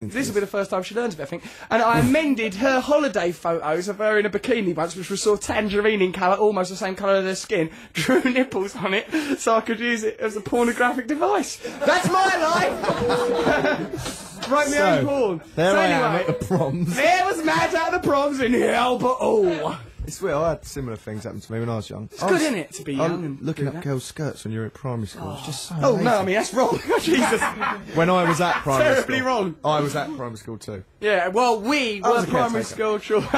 This will be the first time she learns of it, I think. And I amended her holiday photos of her in a bikini once, which was sort of tangerine in colour, almost the same colour as her skin. Drew nipples on it, so I could use it as a pornographic device. That's my life! Write me own porn. There so I anyway, am at the proms. There was mad at the proms in Albert Hall. It's weird, I had similar things happen to me when I was young. It's good, isn't it, to be young and looking do up that? girls' skirts when you're at primary school. It's just so Oh, no, I mean, that's wrong. Jesus. When I was at primary Terribly school. wrong. I was at primary school too. Yeah, well, we I was were a primary caretaker. school children.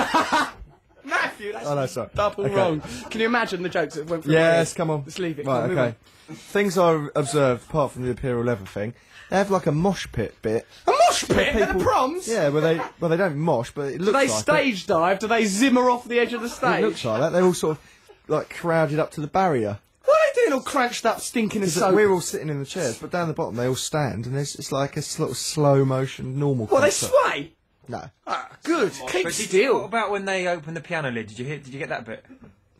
Matthew, that's Oh, no, sorry. double Okay. wrong. Can you imagine the jokes that went through my Yes, head? come on. Let's leave it. Right, Come on, okay. Things I observed, apart from the Imperial Leather thing, they have like a mosh pit bit. A mosh pit at the proms? Yeah, where they don't mosh, but it looks Do they like stage dive? Do they zimmer off the edge of the it. stage? It looks like that. They're all sort of like crowded up to the barrier. What are they doing all crunched up, stinking and soaked? We're all sitting in the chairs, but down the bottom they all stand, and it's like a sort of slow motion, normal. What, they concert. sway? No. Ah, good. Keep What still. about when they open the piano lid? Did you get that bit?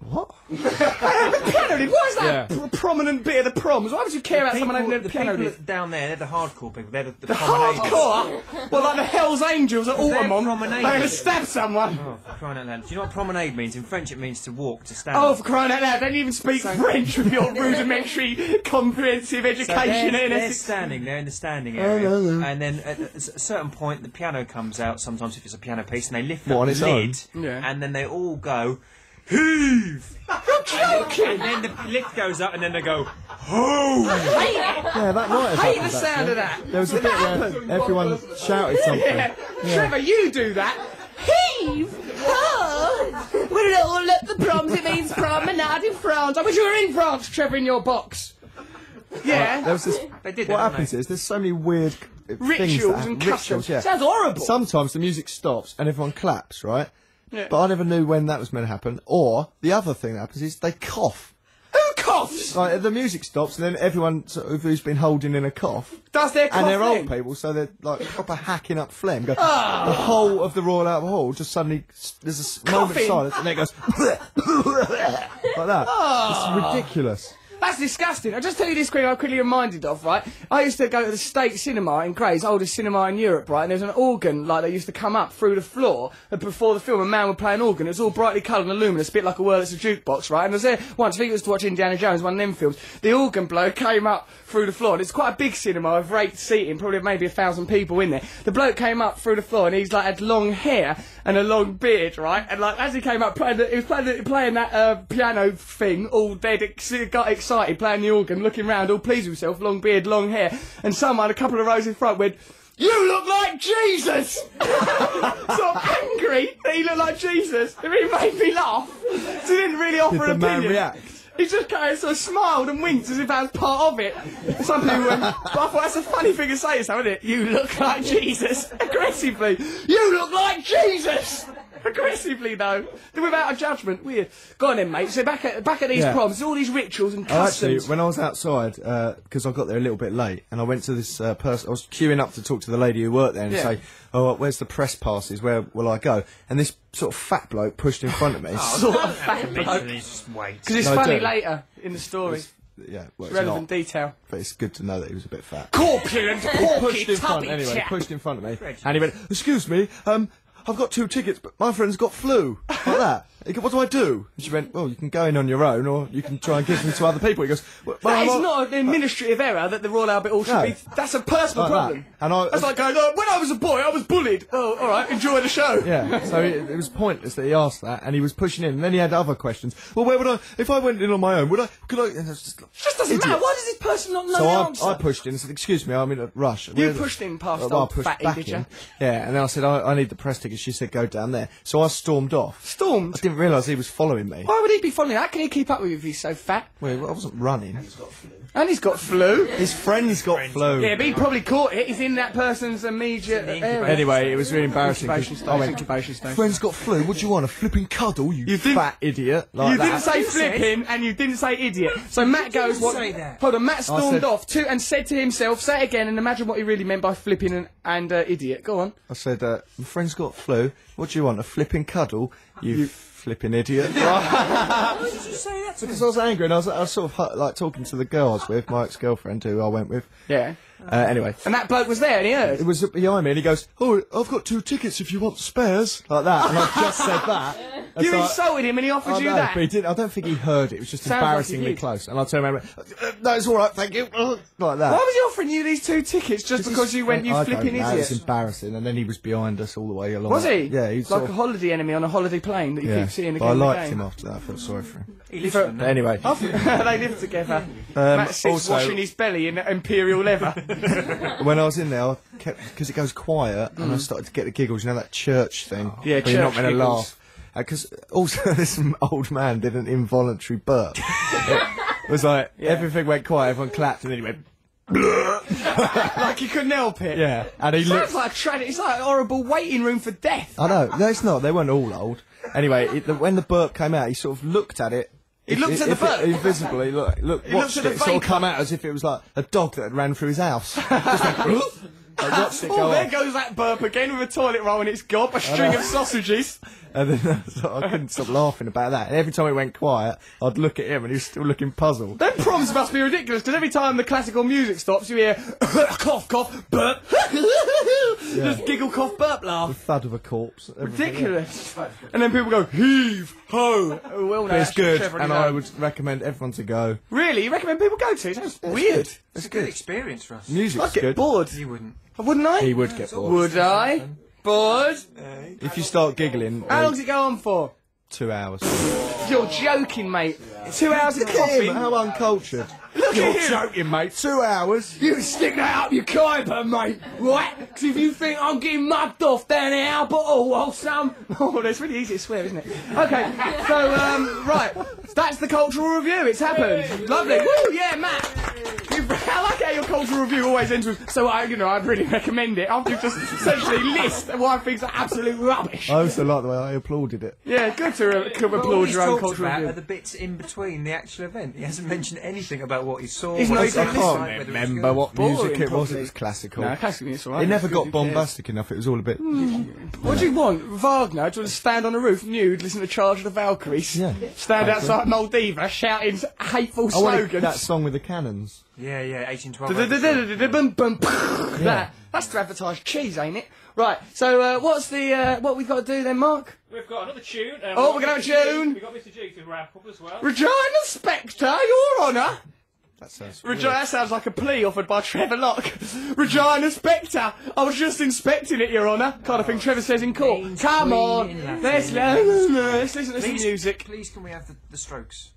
What? Piano lid? What is that prominent bit of the proms? Why would you care about someone opening the piano people lid? down there, they're the hardcore people. They're the promenaders. Hardcore? Well, like the Hells Angels at Altamont. They're promenaders. going to stab someone. Oh, for crying out loud. Do you know what promenade means? In French it means to walk, to stand. Oh, for crying out loud, don't even speak French with your rudimentary comprehensive So education in they're Essex. standing, they're in the standing area, and then at a certain point the piano comes out, sometimes if it's a piano piece, and they lift What, up on the its own? lid, Yeah. and then they all go, heave! You're joking! And then the lift goes up, and then they go, ho! Yeah, that night. I hate the sound of that. There was a bit where everyone shouted something. Yeah. Trevor, you do that. Heave! Oh! We're all at the proms, it means promenade in France. I wish you were in France, Trevor, in your box. Yeah. There was this. They did What that, happens didn't is there's so many weird things that Rituals happen. and customs. Yeah. Sounds horrible. Sometimes the music stops and everyone claps, right? Yeah. But I never knew when that was meant to happen. Or the other thing that happens is they cough. Who coughs? Like the music stops and then everyone sort of who's been holding in a cough. Does their cough And they're old thing? people, so they're like proper hacking up phlegm. Go, The whole of the Royal Albert Hall just suddenly there's a moment of Coughing. silence, and then it goes like that. It's ridiculous. That's disgusting. I'll just tell you this quick, I'm quickly reminded of, right? I used to go to the State Cinema in Grays, oldest cinema in Europe, right? And there was an organ, like, that used to come up through the floor, and before the film, a man would play an organ. It was all brightly coloured and luminous, a bit like a Wurlitzer's jukebox, right? And I was there once, I think it was to watch Indiana Jones, one of them films. The organ bloke came up through the floor, and it's quite a big cinema with raked seating, probably maybe 1,000 people in there. The bloke came up through the floor, and he's, like, had long hair and a long beard, right? And, like, as he came up, he was playing that piano thing, all dead, got excited, playing the organ, looking round, all pleased with himself, long beard, long hair, and someone a couple of rows in front went, "You look like Jesus!" So angry that he looked like Jesus. It really made me laugh. So he didn't really offer Did an the man opinion. react? He just kind of sort of smiled and winked as if that was part of it. Some people went, but I thought that's a funny thing to say to someone, isn't it? You look like Jesus. Aggressively. You look like Jesus! Aggressively, though. Without a judgment. Weird. Go on then, mate. So back at these Yeah. proms, all these rituals and Oh, actually, customs. when I was outside, because I got there a little bit late, and I went to this person, I was queuing up to talk to the lady who worked there and Yeah. say, "Oh, where's the press passes? Where will I go?" And this sort of fat bloke pushed in front of me. Sort of fat bloke. Just wait. Because it's No, I funny don't. later in the story. Yeah, well, it's Relevant not, detail. but it's good to know that he was a bit fat. Corpulent, porky, Pushed in front, tubby anyway, chap. pushed in front of me, and he went, "Excuse me, I've got 2 tickets, but my friend's got flu." Like that. He goes, "What do I do?" And she went, "Well, you can go in on your own, or you can try and give them to other people." He goes, "Well, That is I'm not an administrative error that the Royal Albert Hall should No. be. That's a personal Like problem. that. And I- That's like going, "Oh, when I was a boy, I was bullied." Oh, all right, enjoy the show. Yeah, so it was pointless that he asked that, and he was pushing in, and then he had other questions. Well, where would I, if I went in on my own, could I, and it was just, It just doesn't idiot. matter. Why does this person not know So the answer? I pushed in and said, "Excuse me, I'm in a rush." You pushed in past Well, I old pushed fatty, back did in. you? Yeah, and then I said, I need the press ticket. She said, "Go down there." So I stormed off. Stormed. I didn't realise he was following me. Why would he be following? How can he keep up with you if he's so fat? Well, I wasn't running. And he's got flu. His friend's got flu. Yeah, but he probably caught it. He's in that person's immediate area. Anyway, it was really embarrassing. 'cause Incubation I stage. went, Incubation stage. "Friend's got flu. What do you want? A flipping cuddle? You didn't- fat idiot!" Like You that. didn't say flipping and you didn't say idiot. So Matt goes, "What?" say that. Hold on, Matt stormed said- off too and said to himself, "Say it again and imagine what he really meant by flipping and idiot." Go on. I said, "My friend's got flu. What do you want? A flipping cuddle? You flipping idiot." What did you say that to Because him? I was angry, and I was sort of like talking to the girl I was with, my ex-girlfriend who I went with. Yeah. Anyway. And that bloke was there, and he heard. It was behind me, and he goes, "Oh, I've got 2 tickets if you want spares," like that. And I just said that. And You so insulted him, and he offered I you know, that. but he didn't. I don't think he heard it. It was just Sounds like embarrassingly he did. close. And I turned around and went, "No, it's all right, thank you," like that. Why was he offering you these 2 tickets just because you went, you I flipping don't know, It was idiot? embarrassing, and then he was behind us all the way along. Was he? Yeah, he was like sort a of, holiday enemy on a holiday plane that you keep seeing again but I and liked again. him after that. I felt sorry for him. He lives with them. Anyway, They live together. Matt sits also- washing his belly in imperial leather. when I was in there, I kept because it goes quiet, and I started to get the giggles. You know that church thing? Yeah, where you're not church meant to giggles. laugh. Because also this old man did an involuntary burp. It was like everything went quiet, everyone clapped, and then he went. Like he couldn't help it. Yeah, and he Sounds looked. like a tragedy. It's like a horrible waiting room for death. I know. No, it's not. They weren't all old. Anyway, when the burp came out, he sort of looked at it. He looked at the burp? Invisibly, watched looked at the it sort of vapour. come out as if it was like a dog that had ran through his house. Just went, I watched it go Oh, there off. goes that burp again with a toilet roll in its gob, a string of sausages. And then I couldn't stop laughing about that. And every time it went quiet, I'd look at him and he was still looking puzzled. Them prompts must be ridiculous, because every time the classical music stops, you hear cough, cough, burp. Just giggle, cough, burp, The laugh. thud of a corpse. everything, Ridiculous. And then people go, heave, ho. Oh, well, no, yeah. It's that's good, Trevor and already I knows. would recommend everyone to go. Really? You recommend people go to? It sounds weird. It's a good experience for us. Music's I'd get good. bored. You wouldn't. Wouldn't I? He would get bored. Would I? Bored? If you start giggling, How long does it go on for? 2 hours. You're joking, mate. 2 hours of Look at him, coughing. how uncultured. Look You're at him. joking, mate. 2 hours. You stick that up your Kuiper, mate, right? Because if you think I'm getting mugged off down at Albert Hall or some... Oh, that's really easy to swear, isn't it? Okay, so, right. That's the cultural review. It's happened. Lovely. Woo, yeah, Matt. I like how your cultural review always ends with, so I'd really recommend it. After you've just essentially list why I think are absolute rubbish. I also like the way I applauded it. Yeah, good to All applaud he's your own talked cultural about review. are the bits in between the actual event. He hasn't mentioned anything about what he saw. He's what not he even saw, listening. whether it was Remember good. what Boring, music it was? probably. It was classical. No, classically it's alright. It never It's got good, who cares? bombastic enough. It was all a bit. What do you want? Wagner? Do you want to stand on a roof nude, listen to Charge of the Valkyries? Yeah. Stand outside Maldiva shouting hateful I wanted slogans? that song with the cannons. Yeah, 1812. That's to advertise cheese, ain't it? Right, so what's the what we've got to do then, Mark? We've got another tune. Oh, we're gonna have a tune. We've got Mr. G to wrap up as well. Regina Spectre, Your Honour. That sounds. That sounds like a plea offered by Trevor Locke. Regina Spectre, I was just inspecting it, Your Honour. Kind of thing Trevor says in court. Means Come on, queen in let's Latin. listen to some Please, music. please, can we have the Strokes?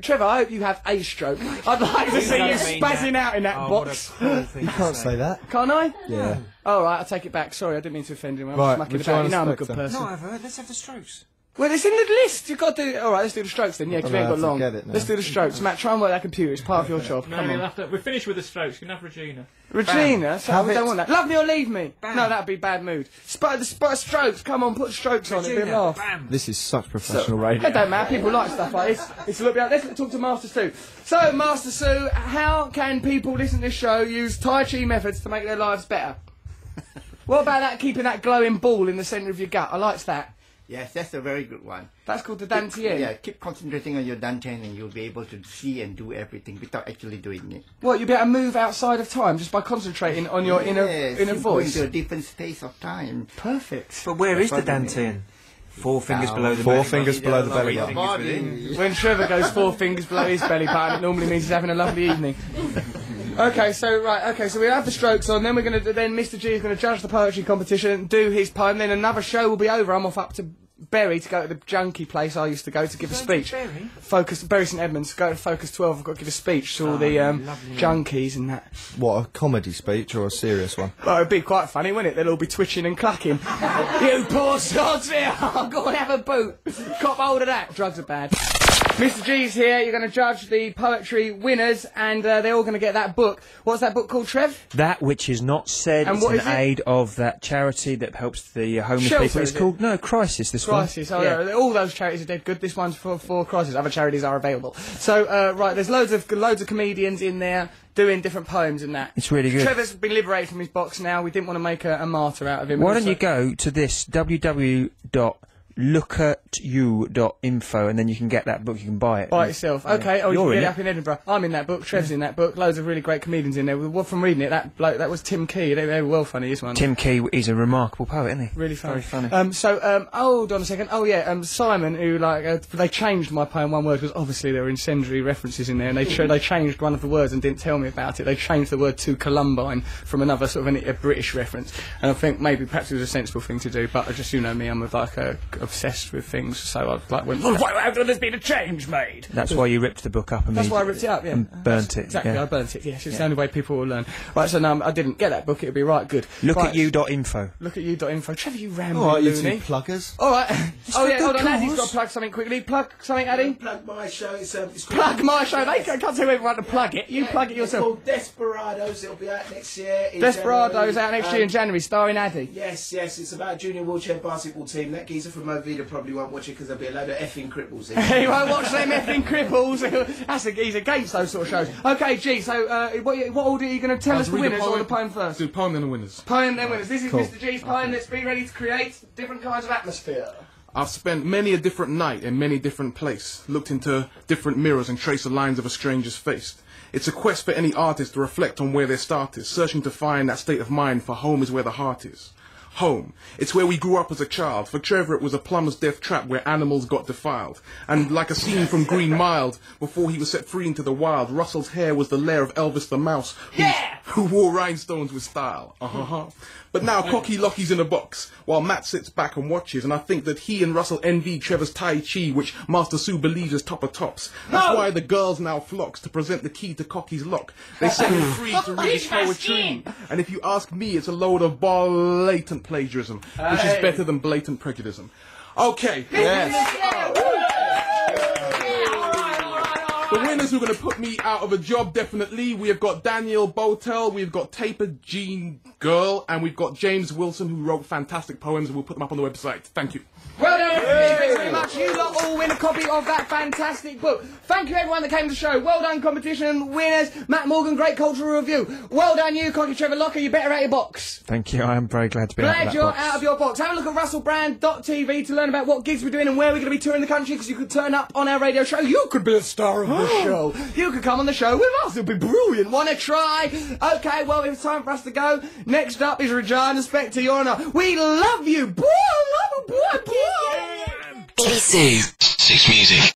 Trevor, I hope you have a stroke. I'd like to see you don't mean spazzing that. out in that Oh, box. what a cruel thing You to can't say that. Can't I? Yeah. All right, I'll take it back. Sorry, I didn't mean to offend him. I was Right, mucking Regina about. You know I'm a good Spectre. person. No, I've heard. Let's have the Strokes. Well, it's in the list. You've got to do... All right, let's do the Strokes then. Yeah, because we ain't got I'm gonna long. have to get it now. Let's do the Strokes. Matt, try and work that computer. It's part of your job. No, Come we'll on. have to, we're finished with the Strokes. You can have Regina. Regina, so Have we don't it. want that. Love me or leave me. Bam. No, that'd be bad mood. Strokes. Come on, put Strokes on. It'd be a Regina, laugh. bam. This is such professional radio. It don't matter. People like stuff like this. It's a little bit. Let's talk to Master Sue. So, Master Sue, how can people listen to this show use Tai Chi methods to make their lives better? What about that? Keeping that glowing ball in the centre of your gut. I liked that. Yes, that's a very good one. That's called the Dantian. Yeah, keep concentrating on your dantian and you'll be able to see and do everything without actually doing it. What, you'll be able to move outside of time just by concentrating on your inner Yes, inner you voice? go into a different space of time. Perfect. But where is the That's what I mean. Dantian? 4 fingers Down. below the 4 belly fingers button. below the belly Three button. fingers within. When Trevor goes 4 fingers below his belly button, it normally means he's having a lovely evening. Okay, so we have the Strokes on. Then Mr. G is gonna judge the poetry competition, do his poem. Then another show will be over. I'm off up to Bury to go to the junkie place I used to go to give a speech. Bury? Bury St Edmunds. Go to Focus 12. I've got to give a speech to all the lovely. junkies and that. What, a comedy speech or a serious one? Well, it'd be quite funny, wouldn't it? They'll all be twitching and clucking. You poor sods here! I'll go and have a boot. Cop hold of that. Drugs are bad. Mr. G's here. You're going to judge the poetry winners, and they're all going to get that book. What's that book called, Trev? That which is not said. And It's what in is it? aid of that charity that helps the homeless Shelter, people. It's is it? called Crisis. This Crisis. one. Oh, yeah. All those charities are dead good. This one's for Crisis. Other charities are available. So, right, there's loads of comedians in there doing different poems and that. It's really good. Trevor's been liberated from his box now. We didn't want to make a martyr out of him. Why don't you go to this www.grubb, lookatu.info, and then you can get that book. You can buy it. By itself. Okay, oh, you You're can in get it it. up in Edinburgh. I'm in that book, Trev's in that book, loads of really great comedians in there. Well, from reading it, that bloke, that was Tim Key, they were well funny, this one. Tim Key is a remarkable poet, isn't he? Really funny. Very funny. Hold on a second. Oh yeah, Simon, who they changed my poem one word because obviously there were incendiary references in there, and they changed one of the words and didn't tell me about it. They changed the word to Columbine from another sort of a British reference, and I think maybe perhaps it was a sensible thing to do. But I just, you know me, I'm obsessed with things, so I went, why after there's been a change made? That's why you ripped the book up immediately. That's why I ripped it up, yeah. And burnt it. Exactly, yeah. I burnt it, yes. It's the only way people will learn. Right, so no, I didn't get that book, it'll be right good. Lookatu.info. Lookatu.info. Trevor, you rambling All right, you two loony. pluggers. Alright. Oh yeah, hold on, cause. Addy's got to plug something quickly. Plug something, Addy. Plug my show. It's called Plug my show. They can't tell everyone to plug it. You plug it It's yourself. called Desperados. It'll be out next year. in Desperados January. out next year in January, starring Addy. Yes, it's about a junior wheelchair basketball team. That geezer from Movida probably won't watch it because there'll be a load of effing cripples in it. He won't watch them effing cripples. He's against those sort of shows. Okay, G, so what order are you going to tell us the winners or the poem first? Do poem then the winners. Poem, then winners. This is Mr. G's poem. Let's be ready to create different kinds of atmosphere. I've spent many a different night in many different place, looked into different mirrors and traced the lines of a stranger's face. It's a quest for any artist to reflect on where their start is, searching to find that state of mind, for home is where the heart is. Home. It's where we grew up as a child. For Trevor, it was a plumber's death trap where animals got defiled. And like a scene from Green Mile, before he was set free into the wild, Russell's hair was the lair of Elvis the Mouse, who wore rhinestones with style. But now Cocky Locky's in a box, while Matt sits back and watches, and I think that he and Russell envy Trevor's Tai Chi, which Master Sue believes is top of tops. That's why the girls now flocks to present the key to Cocky's lock. They set him free to read his poetry. And if you ask me, it's a load of blatant plagiarism, which is better than blatant prejudice. Okay. The winners who are going to put me out of a job, definitely. We have got Daniel Botel, we've got Taper Jean Girl, and we've got James Wilson, who wrote fantastic poems, and we'll put them up on the website. Thank you. Well done, thank you very much. You lot all win a copy of that fantastic book. Thank you everyone that came to the show. Well done competition winners. Matt Morgan, great cultural review. Well done you, Cocky Trevor Locker, you better out your box. Thank you, I am very glad to be out of Glad that you're box. out of your box. Have a look at russellbrand.tv to learn about what gigs we're doing and where we're going to be touring the country, because you could turn up on our radio show. You could be a star of the show. You could come on the show with us. It'll be brilliant. Want to try? Okay, well, it's time for us to go. Next up is Regina Spector. You're on a... We love you. Boy, I love you, boy. BBC Six Music.